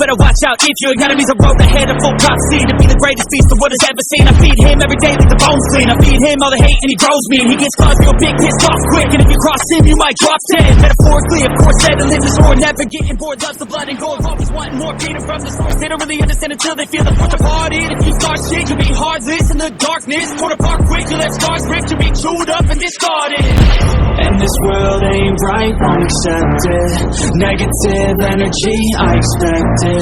better watch out if your enemy's a road ahead of full prophecy. To be the greatest beast the world has ever seen. I feed him every day like the bones clean. I feed him all the hate and he grows me. And he gets cause real big, pissed off quick. And if you cross him, you might drop dead. Metaphorically, of course, said to live the sword. Never getting bored, loves the blood and gore. Always wanting more, freedom from the source. They don't really understand until they feel the force apart. If you start shit, you'll be heartless in the darkness. Torn apart quick, you left scars ripped. You'll be chewed up and discarded. And this world ain't right, won't accept it. Negative energy, I expect it.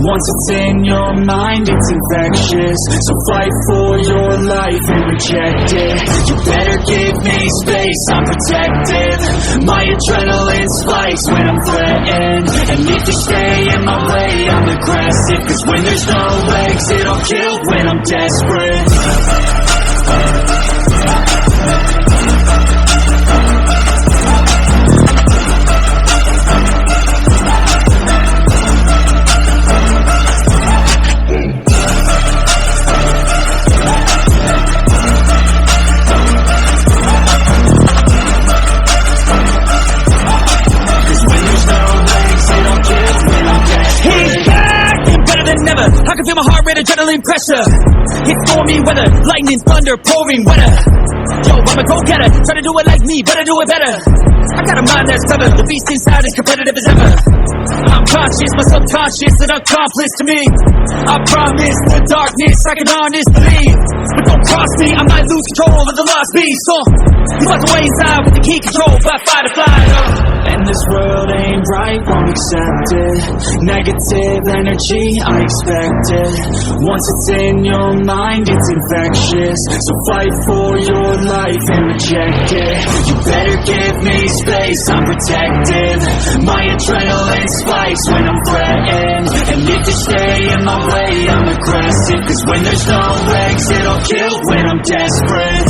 Once it's in your mind, it's infectious. So fight for your life and reject it. You better give me space, I'm protective. My adrenaline spikes when I'm threatened. And if you stay in my way, I'm aggressive. Cause when there's no exit, I'll kill when I'm desperate. I can feel my heart rate, adrenaline pressure. It's stormy weather, lightning, thunder, pouring weather. Yo, I'm a go-getter, try to do it like me, but I do it better. I got a mind that's clever, the beast inside is competitive as ever. I'm conscious, my subconscious, an accomplice to me. I promise the darkness, I can honestly believe. But don't cross me, I might lose control of the lost beast. So, you locked away inside with the key control, by fight or flight. And this world ain't right, won't accept it. Negative energy, I expect it. Once it's in your mind, it's infectious. So fight for your life and reject it. You better give me space, I'm protective. My adrenaline spikes when I'm threatened. And if you stay in my way, I'm aggressive. Cause when there's no exit, I'll kill when I'm desperate.